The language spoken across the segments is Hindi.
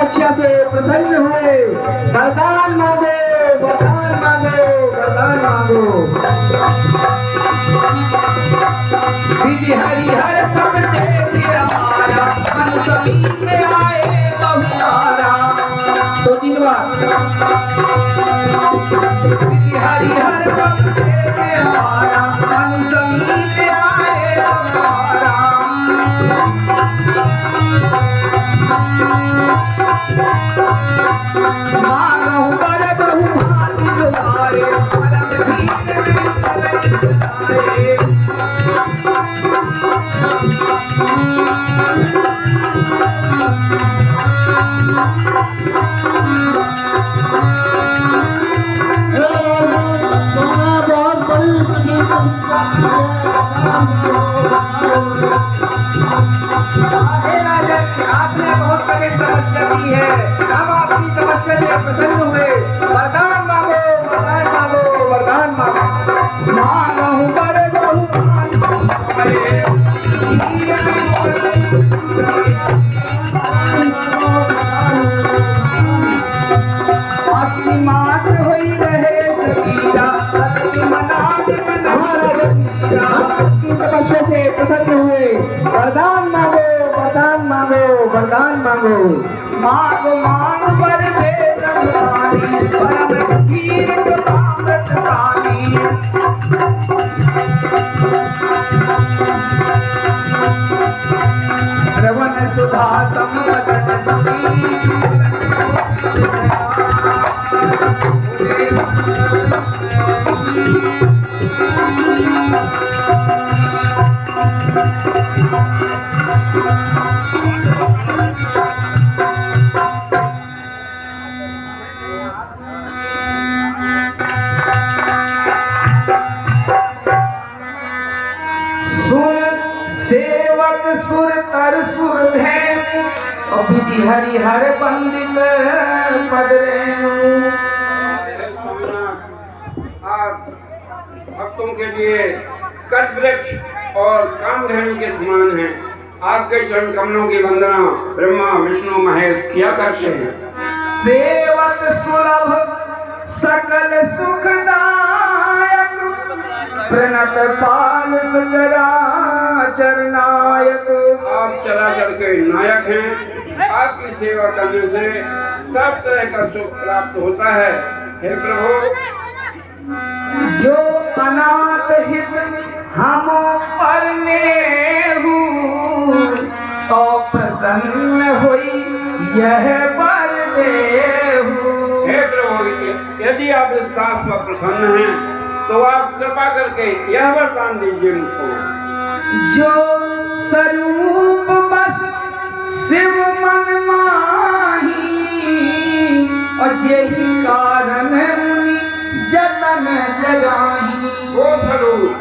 तपस्या से प्रसन्न हुए। वरदान मांगो, वरदान मांगो, वरदान मांगो। विधि हरिहर सब देवी हमारा, मन समीप में आए बहुतारा। तो 3 बार। विधि हरिहर सब देवी हमारा, मन समीप में आए बहुतारा। मानव बर बहुमान तुम्हारे, परम दीन तुम्हारे। आपने बहुत बड़ी तपस्या की है, अब आपकी तपस्या से प्रसन्न हुए। वरदान मांगो, वरदान मांगो, वरदान मांगो। मानव बर बहुमान तुम्हारे, मात्र होई रहे सकीरा, तपस्या से प्रसन्न हुए। वरदान मांगो, वरदान मांगो, वरदान मांगो। मांगो मांग पर भेद पानी, परम वीर कामत पानी। श्रवण सुधा समवदन समीप, सेवक सुर तर सुर धेनु, विधि हरिहर बंदित पद रेणु। आप भक्तों के लिए कल्पवृक्ष और कामधेनु के समान हैं। आपके चरण कमलों की वंदना ब्रह्मा विष्णु महेश किया करते हैं। सेवक सुलभ सकल सुखदायक, प्रणत पाल सचराचर नायक। आप चराचर के नायक हैं। आपकी सेवा करने से सब तरह का सुख प्राप्त होता है। हे प्रभु, जो अनाथ हित हम पर नेहु, तो प्रसन्न हुई यह वर देहु। हे प्रभु, यदि आप इस दास पर प्रसन्न हैं तो आप कृपा करके यह वरदान दीजिए मुझको। जो स्वरूप बस शिव मन माही, और यही कारण मुनि जतन लगाही। वो स्वरूप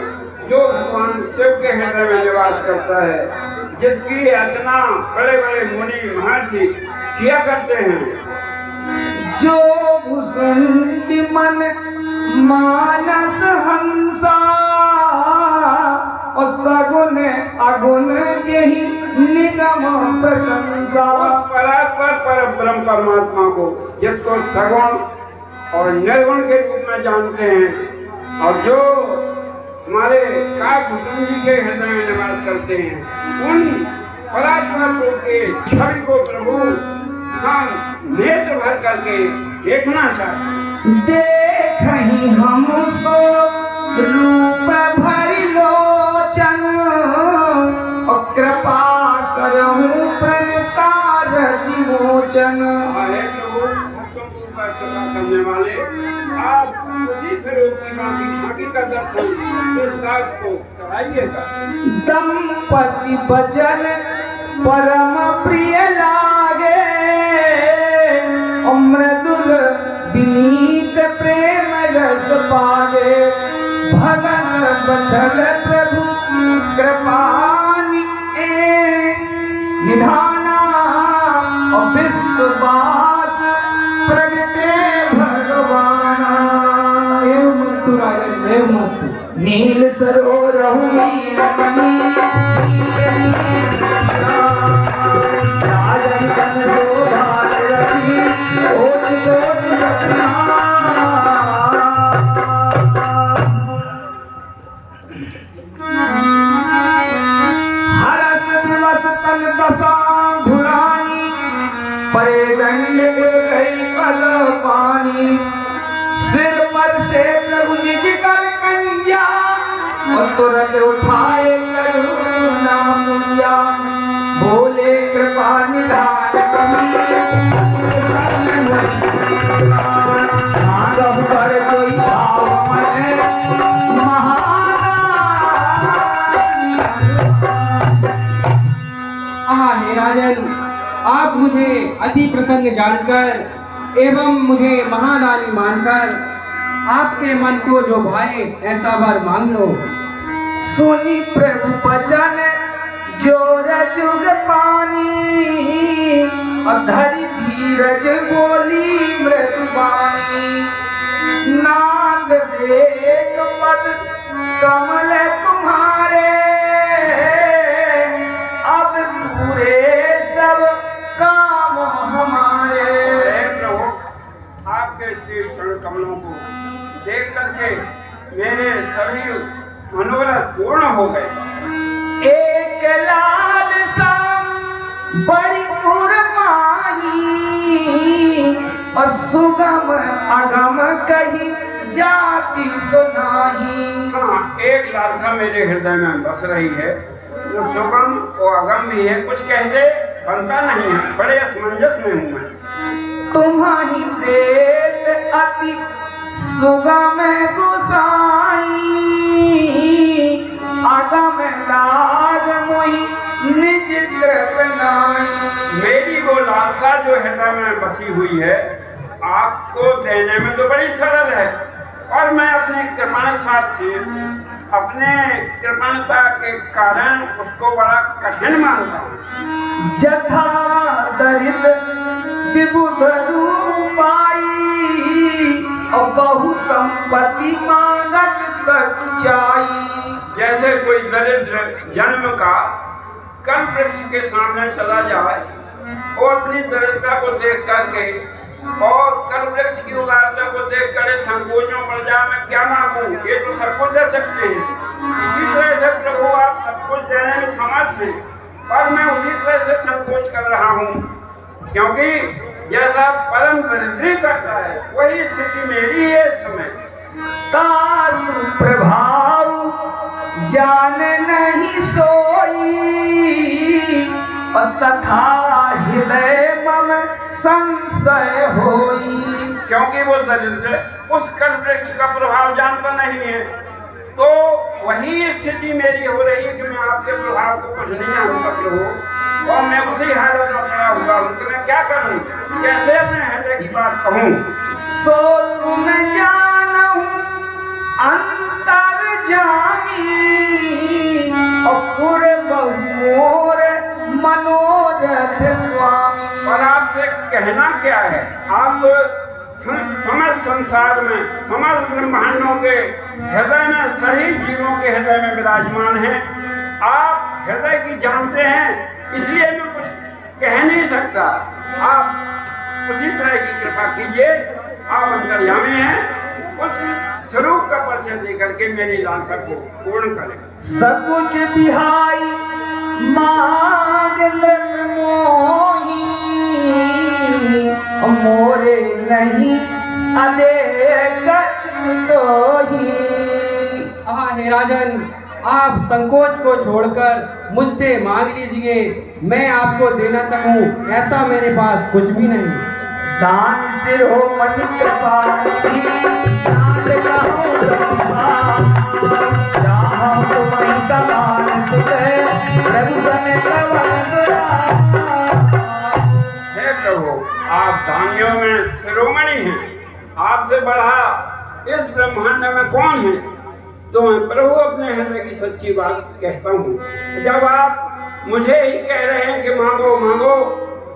जो भगवान शिव के हृदय में निवास करता है, जिसकी अर्चना बड़े बड़े मुनि महर्षि किया करते हैं। जो भुसुंडी मन मानस हंसा, और सगुन अगुण यही निगम प्रशंसा। परात्पर पर ब्रह्म परमात्मा को, जिसको सगुण और निर्गुण के रूप में जानते हैं, और जो हमारे काकभूषण जी के हृदय में निवास करते हैं, उन परात्पर के छवि को प्रभु हम नेत्र भर करके देखना चाहते। देखहि हम सो रूप भरि लोचन, और कृपा करहु प्रणकार विमोचन। हे प्रभु, भक्तों को कृपा करने वाले आप उसी स्वरूप की बाकी झांकी का दर्शन इस दास को कराइएगा। दंपति बचन परम प्रिय लागे, मृदुल विनीत प्रेम रस पागे। भगन बछल प्रभु कृपानि निधाना, और विश्वास प्रगटे भगवाना। नील सरोरहु नीलमणि, राजन शोभा से प्रभु निज कर कंजा और तुरंत उठाए करुणा मुंजा बोले कृपा निधान मांगब कर कोई भाव मन हे राजन, आप मुझे अति प्रसन्न जानकर एवं मुझे महादानी मानकर आपके मन को जो भाए ऐसा वर मांग लो। सुनी प्रभु वचन जोर जुग पानी और धरि धीरज बोली मृदुबानी नाथ देख पद कमल तुम्हारे अब पूरे सब काम हमारे। प्रभु आपके श्री चरण कमलों को देख करके मेरे सभी मनोरथ पूर्ण हो गए। एक लाल सा बड़ी कुरबानी और सुगम अगम कही जाति सुनाही। हाँ, एक लालसा मेरे हृदय में बस रही है जो सुगम और अगम भी है, कुछ कहते बनता नहीं है, बड़े असमंजस में हूँ मैं। तुम्हारी देत अति सुगम गुसाई अगम लाग मोहि निज कृपनाई। मेरी वो लालसा जो हृदय में बसी हुई है आपको देने में तो बड़ी सरल है, और मैं अपने कृपण साथ अपने कृपणता के कारण उसको बड़ा कठिन मानता हूँ। जथा दरिद विबुध रूपाई और बहु संपत्ति मांगत सच्चाई। जैसे कोई दरिद्र जन्म का कल्प वृक्ष के सामने चला जाए और अपनी दरिद्रता को देख करके और कल्प वृक्ष की उदारता को देख कर संकोचों पड़ जाए, मैं क्या मांगू, ये तो सब कुछ दे सकते हैं। इसी तरह से प्रभु आप सब कुछ देने में समर्थ हैं, और मैं उसी तरह से संकोच कर रहा हूँ, क्योंकि जैसा परम दरिद्री करता है वही स्थिति मेरी है इस समय। तासु प्रभाव जान नहीं सोई और तथा हृदय मम संशय होई। क्योंकि वो दरिद्र उस कल्प वृक्ष का प्रभाव जानता नहीं है, तो वही स्थिति मेरी हो रही है कि मैं आपके प्रभाव को कुछ नहीं जानता प्रभु, और मैं उसी हालत में खड़ा हुआ हूँ कि मैं क्या करूँ, कैसे अपने हृदय की बात कहूँ। सो तुम जानहु अंतर जानी और पूरे बहुमोर मनोरथ स्वामी। और आपसे कहना क्या है, आप समस्त संसार में समस्त ब्रह्मांडों के हृदय में सभी जीवों के हृदय में विराजमान हैं, आप हृदय की जानते हैं, इसलिए मैं कुछ कह नहीं सकता। आप उसी तरह की कृपा कीजिए, आप अंतर्यामी हैं, उस स्वरूप का परिचय देकर के मेरी लालसा को पूर्ण करें। सकुच बिहाई मांग मोही मोरे नहीं अदे कछ दोही। हे राजन, आप संकोच को छोड़कर मुझसे मांग लीजिए, मैं आपको दे न सकूं ऐसा मेरे पास कुछ भी नहीं। दान सिर हो मनि कृपानी दान कहो जहाँ तुम्हें समान सुखे प्रभु बने हे प्रभु, आप दानियों में शिरोमणि हैं, आपसे बढ़ा इस ब्रह्मांड में कौन है, तो मैं प्रभु अपने हृदय की सच्ची बात कहता हूँ। जब आप मुझे ही कह रहे हैं कि मांगो मांगो,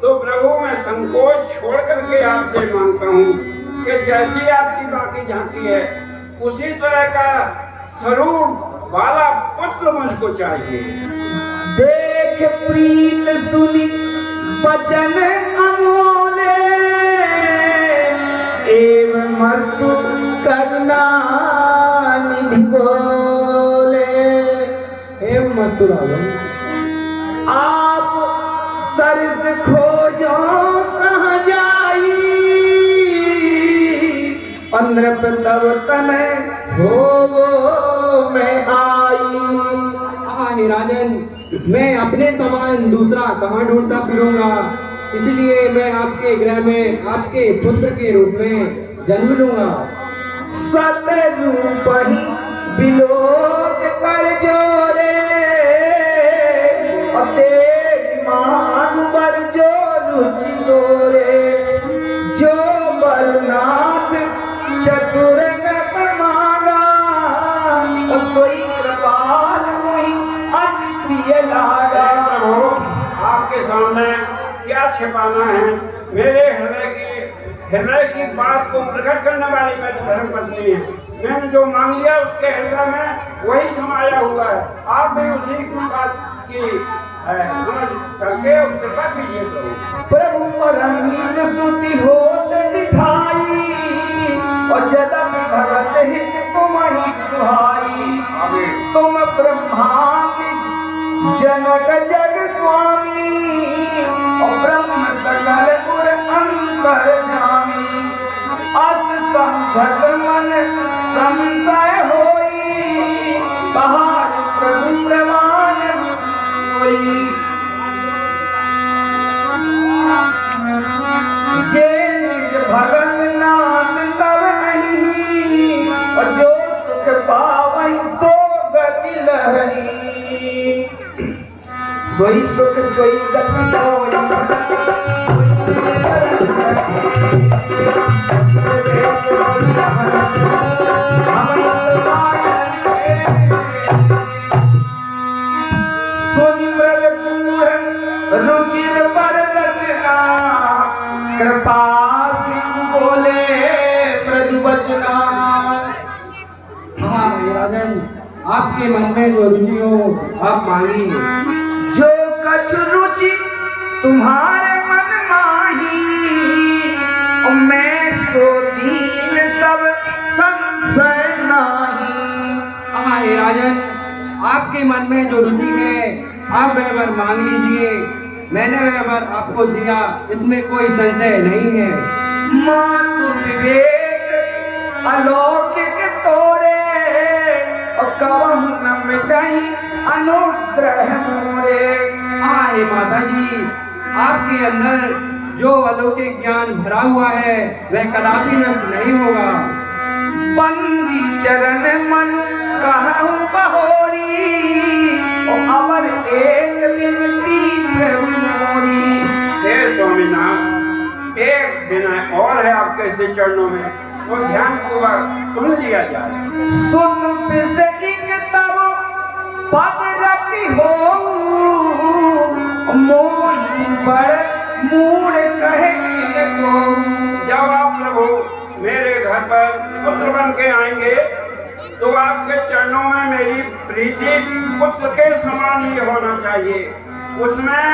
तो प्रभु मैं संकोच छोड़ करके आपसे मांगता हूँ कि जैसी आपकी बाकी झांकी है उसी तरह का स्वरूप वाला पुत्र मुझको चाहिए। देख प्रीत सुनी वचन अमोले एवं मस्तु करुणा निधि बोले। एवं मस्तु राजन, आप सरस खोजो कहाँ जाई और नृप तव तनय भोगो में आई। हे राजन, मैं अपने समान दूसरा कहाँ ढूंढता फिरूंगा, इसलिए मैं आपके गृह में आपके पुत्र के रूप में जन्म लूंगा। सतरूप ही विलोक कर जोरे, और तेरी मान पर जो रुचि गोरे, जो बलनाथ चतुर मांगा, सोई कृपाल नहीं अनिप्रिय लागा। आपके सामने क्या छिपाना है, मेरे हृदय की बात को प्रकट करने वाली मेरी धर्मपत्नी है। मैंने जो मांग लिया उसके हृदय में वही समाया हुआ है। आप भी उसी की बात की समझ करके कृपा कीजिए प्रभु परम स्तुति होत दिखाई, और जदम भगत हित तुम ही सुहाई। तुम ब्रह्मांड जनक जग स्वामी, और ब्रह्म सकल गुर अंतर जामी। अस समझत मन संशय होई, कहार प्रभु प्रमाण होई। जे निज भगत नाथ तब नहीं, और जो सुख पावई सो गति लहरी। सोई सुख सोई गति सोई, रुचिर पर रचना, कृपा सिंह बोले मृदु वचना। हाँ राजन, आपके मन में जो रुचि हो आप मांगिए। जो कछु रुचि तुम्हारे मन माही, और मैं सो दीन सब संशय नाही। हाँ हे राजन, आपके मन में जो रुचि है आप वह वर मांग लीजिए। मैंने वह वर आपको दिया, इसमें कोई संशय नहीं है। मातु विवेक अलौकिक तोरे, और कवहु न मिटहि अनुग्रह मोरे। हाँ हे माता जी, आपके अंदर जो अलौकिक ज्ञान भरा हुआ है वह कदापि नष्ट नहीं होगा। बंदी चरण मन कहूँ बहोरी, और अमर एक विनती प्रभु मोरी। हे स्वामीनाथ, एक विनय और है आपके श्री चरणों में, वो ध्यान पूर्वक सुन लिया जाए। सुन पिसकिंग तब पद रति हो, मोहि बड़ मूड कहे को। जब आप प्रभु मेरे घर पर पुत्र बन के आएंगे तो आपके चरणों में मेरी प्रीति पुत्र के समान ही होना चाहिए। उसमें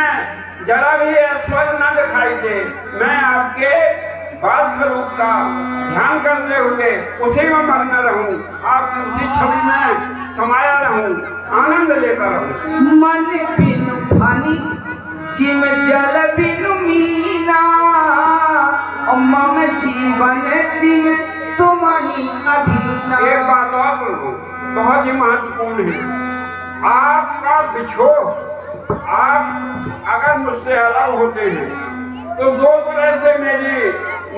जरा भी ऐश्वर्य न दिखाई दे। मैं आपके बाल स्वरूप का ध्यान करते हुए उसी में मग्न रहूं, आप उसी छवि में समाया रहूं, आनंद लेता रहूं। मन बिनु फानी जिम जल बिनु मीना, और मम जीवन दिन तुम ही अधीना। एक बात और प्रभु बहुत ही महत्वपूर्ण है, आपका बिछोह, आप अगर मुझसे अलग होते हैं तो दो तरह से मेरी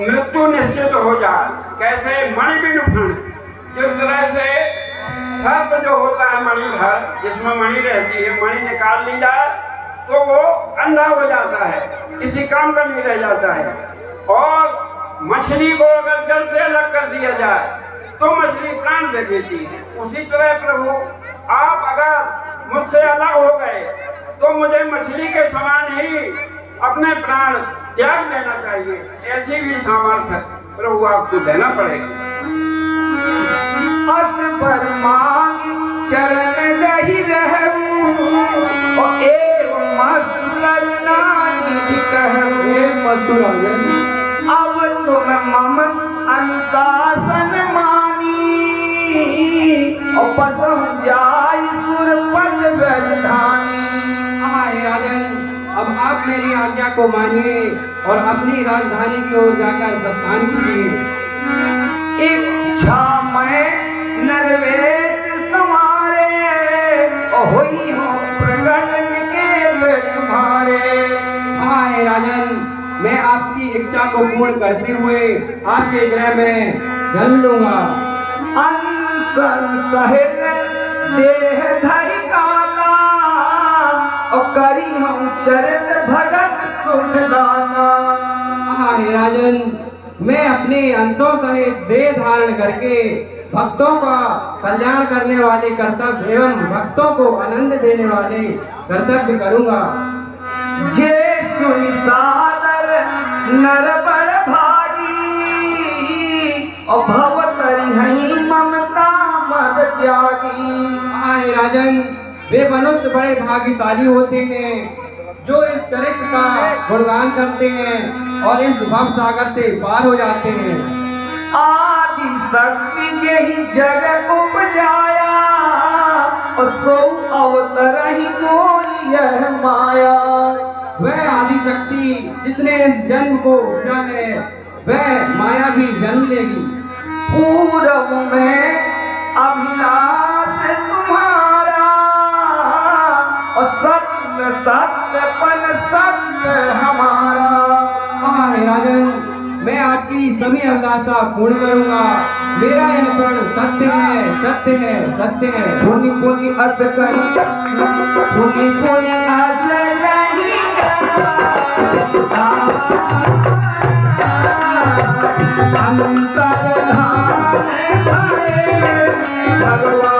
मृत्यु निश्चित हो जाए। कैसे? मणि बिनु फण, जिस तरह से सर्प जो होता है मणिधर, जिसमें मणि रहती है, मणि निकाल ली जाए तो वो अंधा हो जाता है, किसी काम का नहीं रह जाता है। और मछली को अगर जल से अलग कर दिया जाए तो मछली प्राण दे देती है। उसी तरह प्रभु आप अगर मुझसे अलग हो गए तो मुझे मछली के समान ही अपने प्राण त्याग देना चाहिए। ऐसी भी सामर्थ्य प्रभु आपको देना पड़ेगा। अस पर मांगी चरण दही रहूं, और एवं मस्त करुणा निधि कहूं। अब तुम मम अनुशासन मानी, और पसम जाय सुर पद राजधानी। हाँ हे राजन, अब आप मेरी आज्ञा को मानिए और अपनी राजधानी की ओर जाकर प्रस्थान कीजिए। इच्छा में नरवेश समारे होई हो प्रगट के तुम्हारे। हाँ हे राजन, मैं आपकी इच्छा को पूर्ण करते हुए आपके गृह में जन्म लूंगा। अनशन सहित देह धरि काला और करी हम चरित भगत सुख दाना। हाँ हे राजन, मैं अपने अंशों सहित देह धारण करके भक्तों का कल्याण करने वाले कर्तव्य एवं भक्तों को आनंद देने वाले कर्तव्य करूंगा। जे सुनि सादर नर बड़ भागी और भव तरि हई ममता मद त्यागी। हाँ हे राजन, वे मनुष्य बड़े भाग्यशाली होते हैं जो इस चरित्र का गुणगान करते हैं और इस भव सागर से पार हो जाते हैं। आदि शक्ति यही जग उपजाया और सो अवतरहि मोहि यह माया। वह आदि शक्ति जिसने इस जन्म को उपजा है वह माया भी जन्म लेगी। पूरब में अभिलाष तुम्हारा और सत्य सत्यपन सत्य हमारा। हाँ हे राजन, मैं आपकी सभी अभिलाषा पूर्ण करूंगा। मेरा यह प्रण सत्य है, सत्य है, सत्य है। पुनि पुनि अस कही पुनि पुनि अस नहीं अंतर धाम भये भगवान।